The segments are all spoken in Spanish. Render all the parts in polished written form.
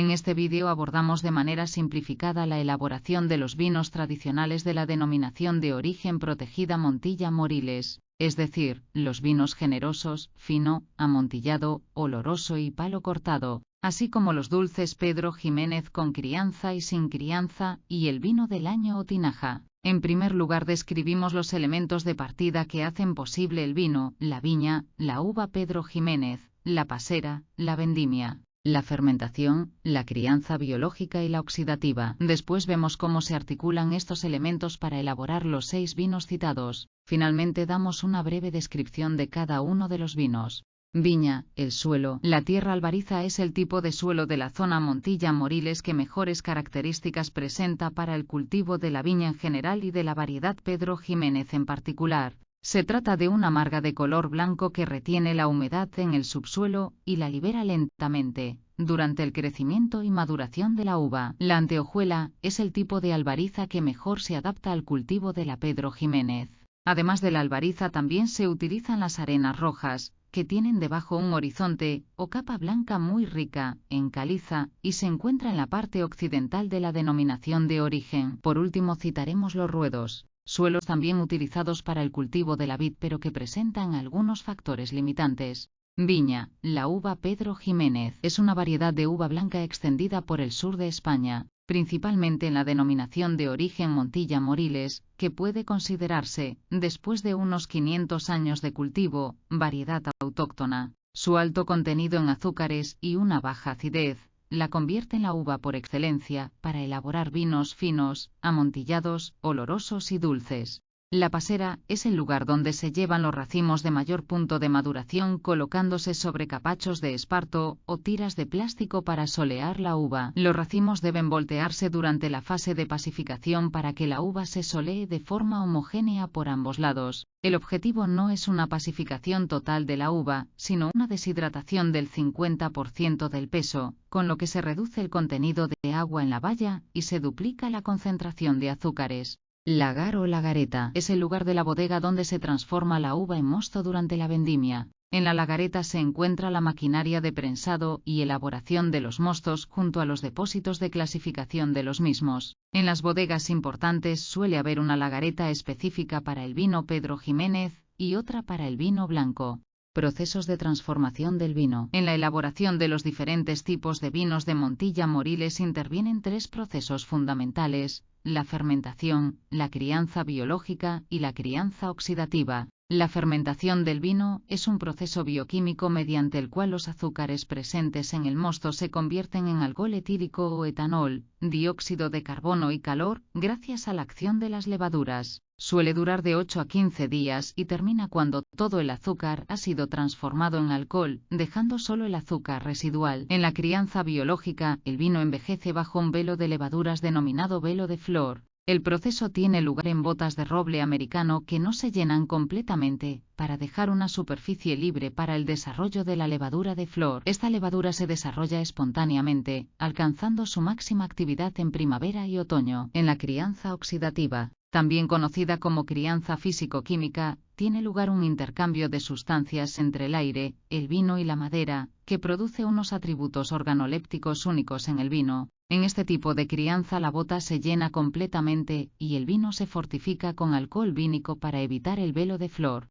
En este vídeo abordamos de manera simplificada la elaboración de los vinos tradicionales de la denominación de origen protegida Montilla Moriles, es decir, los vinos generosos, fino, amontillado, oloroso y palo cortado, así como los dulces Pedro Jiménez con crianza y sin crianza, y el vino del año o tinaja. En primer lugar describimos los elementos de partida que hacen posible el vino: la viña, la uva Pedro Jiménez, la pasera, la vendimia, la fermentación, la crianza biológica y la oxidativa. Después vemos cómo se articulan estos elementos para elaborar los 6 vinos citados. Finalmente damos una breve descripción de cada uno de los vinos. Viña, el suelo. La tierra albariza es el tipo de suelo de la zona Montilla Moriles que mejores características presenta para el cultivo de la viña en general y de la variedad Pedro Jiménez en particular. Se trata de una marga de color blanco que retiene la humedad en el subsuelo y la libera lentamente durante el crecimiento y maduración de la uva. La anteojuela es el tipo de albariza que mejor se adapta al cultivo de la Pedro Jiménez. Además de la albariza también se utilizan las arenas rojas, que tienen debajo un horizonte o capa blanca muy rica en caliza y se encuentra en la parte occidental de la denominación de origen. Por último citaremos los ruedos, suelos también utilizados para el cultivo de la vid pero que presentan algunos factores limitantes. Viña, la uva Pedro Jiménez es una variedad de uva blanca extendida por el sur de España, principalmente en la denominación de origen Montilla Moriles, que puede considerarse, después de unos 500 años de cultivo, variedad autóctona. Su alto contenido en azúcares y una baja acidez la convierte en la uva por excelencia para elaborar vinos finos, amontillados, olorosos y dulces. La pasera es el lugar donde se llevan los racimos de mayor punto de maduración colocándose sobre capachos de esparto o tiras de plástico para solear la uva. Los racimos deben voltearse durante la fase de pasificación para que la uva se solee de forma homogénea por ambos lados. El objetivo no es una pasificación total de la uva, sino una deshidratación del 50% del peso, con lo que se reduce el contenido de agua en la baya y se duplica la concentración de azúcares. Lagar o lagareta es el lugar de la bodega donde se transforma la uva en mosto durante la vendimia. En la lagareta se encuentra la maquinaria de prensado y elaboración de los mostos junto a los depósitos de clasificación de los mismos. En las bodegas importantes suele haber una lagareta específica para el vino Pedro Jiménez y otra para el vino blanco. Procesos de transformación del vino. En la elaboración de los diferentes tipos de vinos de Montilla Moriles intervienen 3 procesos fundamentales: la fermentación, la crianza biológica y la crianza oxidativa. La fermentación del vino es un proceso bioquímico mediante el cual los azúcares presentes en el mosto se convierten en alcohol etílico o etanol, dióxido de carbono y calor, gracias a la acción de las levaduras. Suele durar de 8 a 15 días y termina cuando todo el azúcar ha sido transformado en alcohol, dejando solo el azúcar residual. En la crianza biológica, el vino envejece bajo un velo de levaduras denominado velo de flor. El proceso tiene lugar en botas de roble americano que no se llenan completamente, para dejar una superficie libre para el desarrollo de la levadura de flor. Esta levadura se desarrolla espontáneamente, alcanzando su máxima actividad en primavera y otoño. En la crianza oxidativa, también conocida como crianza físico-química, tiene lugar un intercambio de sustancias entre el aire, el vino y la madera, que produce unos atributos organolépticos únicos en el vino. En este tipo de crianza la bota se llena completamente y el vino se fortifica con alcohol vínico para evitar el velo de flor.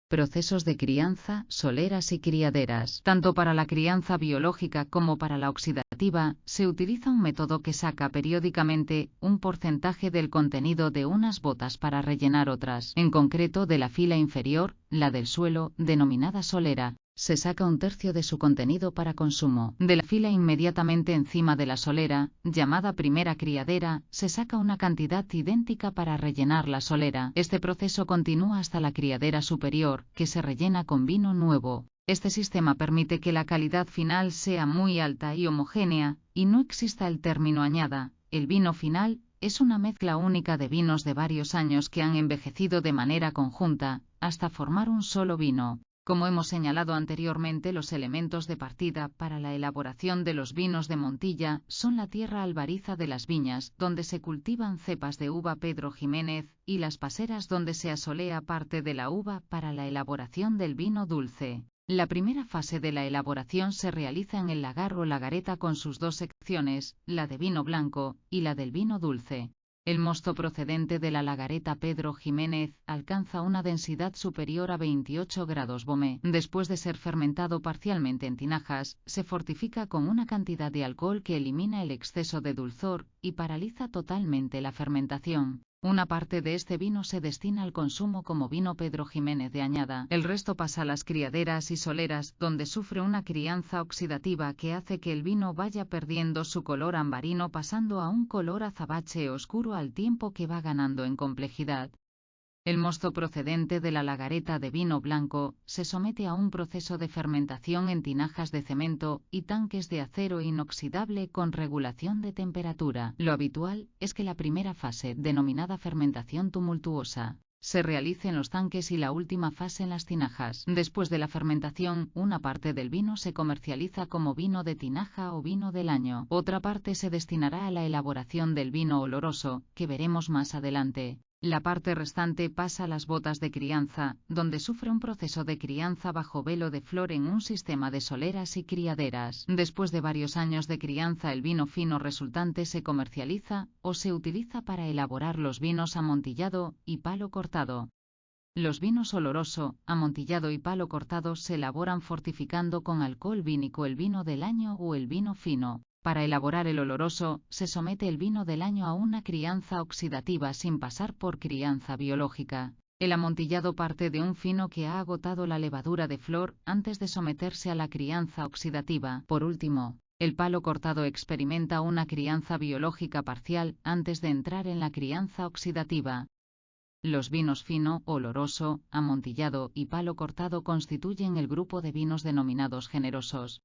Procesos de crianza, soleras y criaderas. Tanto para la crianza biológica como para la oxidativa, se utiliza un método que saca periódicamente un porcentaje del contenido de unas botas para rellenar otras. En concreto de la fila inferior, la del suelo, denominada solera, se saca 1/3 de su contenido para consumo. De la fila inmediatamente encima de la solera, llamada primera criadera, se saca una cantidad idéntica para rellenar la solera. Este proceso continúa hasta la criadera superior, que se rellena con vino nuevo. Este sistema permite que la calidad final sea muy alta y homogénea, y no exista el término añada. El vino final es una mezcla única de vinos de varios años que han envejecido de manera conjunta, hasta formar un solo vino. Como hemos señalado anteriormente, los elementos de partida para la elaboración de los vinos de Montilla son la tierra albariza de las viñas, donde se cultivan cepas de uva Pedro Jiménez, y las paseras donde se asolea parte de la uva para la elaboración del vino dulce. La primera fase de la elaboración se realiza en el lagar o lagareta con sus dos secciones, la de vino blanco y la del vino dulce. El mosto procedente de la lagareta Pedro Jiménez alcanza una densidad superior a 28 grados Beaumet. Después de ser fermentado parcialmente en tinajas, se fortifica con una cantidad de alcohol que elimina el exceso de dulzor y paraliza totalmente la fermentación. Una parte de este vino se destina al consumo como vino Pedro Jiménez de añada. El resto pasa a las criaderas y soleras, donde sufre una crianza oxidativa que hace que el vino vaya perdiendo su color ambarino pasando a un color azabache oscuro al tiempo que va ganando en complejidad. El mosto procedente de la lagareta de vino blanco se somete a un proceso de fermentación en tinajas de cemento y tanques de acero inoxidable con regulación de temperatura. Lo habitual es que la primera fase, denominada fermentación tumultuosa, se realice en los tanques y la última fase en las tinajas. Después de la fermentación, una parte del vino se comercializa como vino de tinaja o vino del año. Otra parte se destinará a la elaboración del vino oloroso, que veremos más adelante. La parte restante pasa a las botas de crianza, donde sufre un proceso de crianza bajo velo de flor en un sistema de soleras y criaderas. Después de varios años de crianza, el vino fino resultante se comercializa o se utiliza para elaborar los vinos amontillado y palo cortado. Los vinos oloroso, amontillado y palo cortado se elaboran fortificando con alcohol vínico el vino del año o el vino fino. Para elaborar el oloroso, se somete el vino del año a una crianza oxidativa sin pasar por crianza biológica. El amontillado parte de un fino que ha agotado la levadura de flor antes de someterse a la crianza oxidativa. Por último, el palo cortado experimenta una crianza biológica parcial antes de entrar en la crianza oxidativa. Los vinos fino, oloroso, amontillado y palo cortado constituyen el grupo de vinos denominados generosos.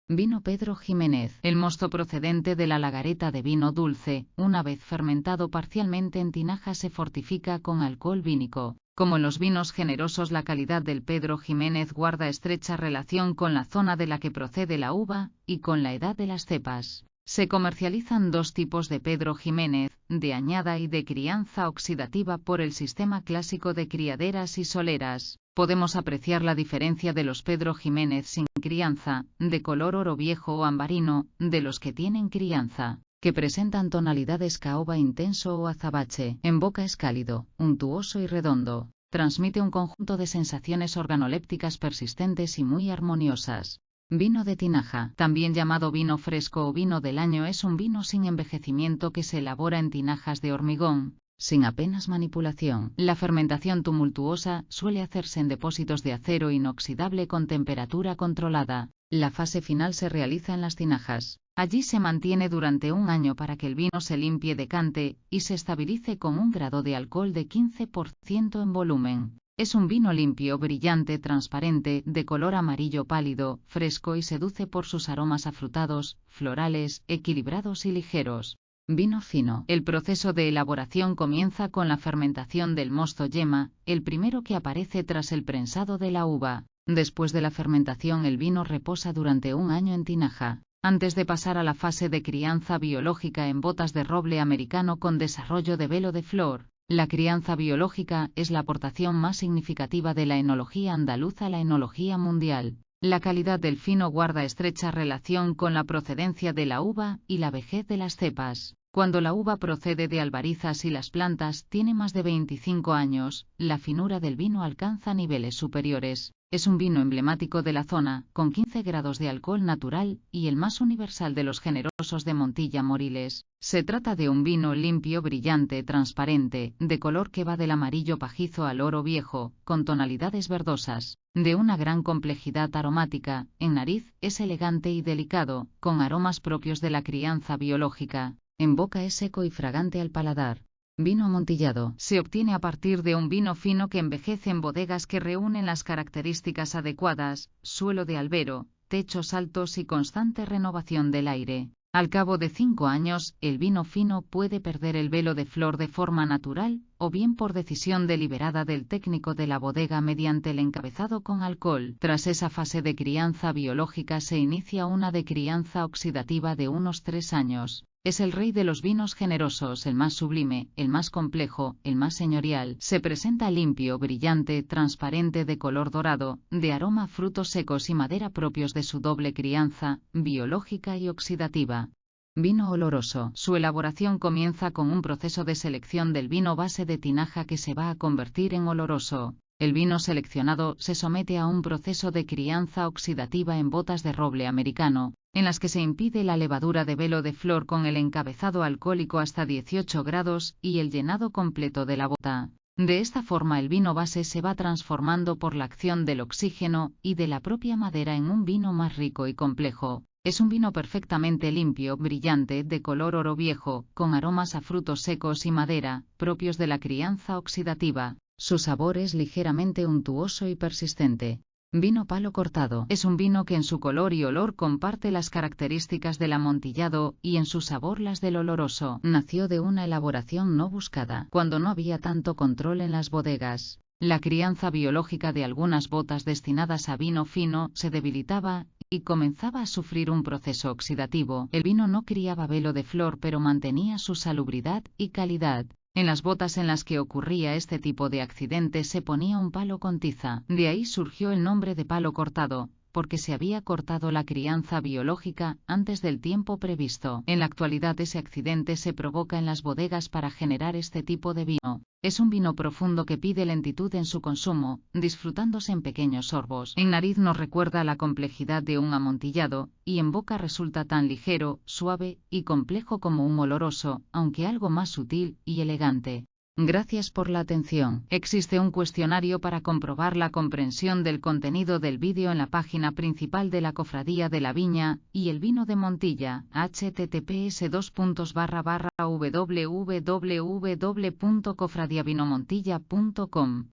Vino Pedro Jiménez. El mosto procedente de la lagareta de vino dulce, una vez fermentado parcialmente en tinaja, se fortifica con alcohol vínico. Como en los vinos generosos, la calidad del Pedro Jiménez guarda estrecha relación con la zona de la que procede la uva y con la edad de las cepas. Se comercializan dos tipos de Pedro Jiménez, de añada y de crianza oxidativa por el sistema clásico de criaderas y soleras. Podemos apreciar la diferencia de los Pedro Jiménez sin crianza, de color oro viejo o ambarino, de los que tienen crianza, que presentan tonalidades caoba intenso o azabache. En boca es cálido, untuoso y redondo. Transmite un conjunto de sensaciones organolépticas persistentes y muy armoniosas. Vino de tinaja, también llamado vino fresco o vino del año, es un vino sin envejecimiento que se elabora en tinajas de hormigón, sin apenas manipulación. La fermentación tumultuosa suele hacerse en depósitos de acero inoxidable con temperatura controlada. La fase final se realiza en las tinajas. Allí se mantiene durante un año para que el vino se limpie, decante y se estabilice con un grado de alcohol de 15% en volumen. Es un vino limpio, brillante, transparente, de color amarillo pálido, fresco y seduce por sus aromas afrutados, florales, equilibrados y ligeros. Vino fino. El proceso de elaboración comienza con la fermentación del mosto yema, el primero que aparece tras el prensado de la uva. Después de la fermentación, el vino reposa durante un año en tinaja, antes de pasar a la fase de crianza biológica en botas de roble americano con desarrollo de velo de flor. La crianza biológica es la aportación más significativa de la enología andaluza a la enología mundial. La calidad del fino guarda estrecha relación con la procedencia de la uva y la vejez de las cepas. Cuando la uva procede de albarizas y las plantas tiene más de 25 años, la finura del vino alcanza niveles superiores. Es un vino emblemático de la zona, con 15 grados de alcohol natural y el más universal de los generosos de Montilla Moriles. Se trata de un vino limpio, brillante, transparente, de color que va del amarillo pajizo al oro viejo, con tonalidades verdosas, de una gran complejidad aromática. En nariz es elegante y delicado, con aromas propios de la crianza biológica. En boca es seco y fragante al paladar. Vino amontillado. Se obtiene a partir de un vino fino que envejece en bodegas que reúnen las características adecuadas, suelo de albero, techos altos y constante renovación del aire. Al cabo de 5 años, el vino fino puede perder el velo de flor de forma natural, o bien por decisión deliberada del técnico de la bodega mediante el encabezado con alcohol. Tras esa fase de crianza biológica se inicia una de crianza oxidativa de unos 3 años. Es el rey de los vinos generosos, el más sublime, el más complejo, el más señorial. Se presenta limpio, brillante, transparente, de color dorado, de aroma a frutos secos y madera propios de su doble crianza, biológica y oxidativa. Vino oloroso. Su elaboración comienza con un proceso de selección del vino base de tinaja que se va a convertir en oloroso. El vino seleccionado se somete a un proceso de crianza oxidativa en botas de roble americano, en las que se impide la levadura de velo de flor con el encabezado alcohólico hasta 18 grados y el llenado completo de la bota. De esta forma el vino base se va transformando por la acción del oxígeno y de la propia madera en un vino más rico y complejo. Es un vino perfectamente limpio, brillante, de color oro viejo, con aromas a frutos secos y madera, propios de la crianza oxidativa. Su sabor es ligeramente untuoso y persistente. Vino palo cortado. Es un vino que en su color y olor comparte las características del amontillado y en su sabor las del oloroso. Nació de una elaboración no buscada, cuando no había tanto control en las bodegas. La crianza biológica de algunas botas destinadas a vino fino se debilitaba y comenzaba a sufrir un proceso oxidativo. El vino no criaba velo de flor, pero mantenía su salubridad y calidad. En las botas en las que ocurría este tipo de accidente se ponía un palo con tiza. De ahí surgió el nombre de palo cortado, porque se había cortado la crianza biológica antes del tiempo previsto. En la actualidad ese accidente se provoca en las bodegas para generar este tipo de vino. Es un vino profundo que pide lentitud en su consumo, disfrutándose en pequeños sorbos. En nariz nos recuerda la complejidad de un amontillado, y en boca resulta tan ligero, suave y complejo como un oloroso, aunque algo más sutil y elegante. Gracias por la atención. Existe un cuestionario para comprobar la comprensión del contenido del vídeo en la página principal de la Cofradía de la Viña y el Vino de Montilla, https://www.cofradiavinomontilla.com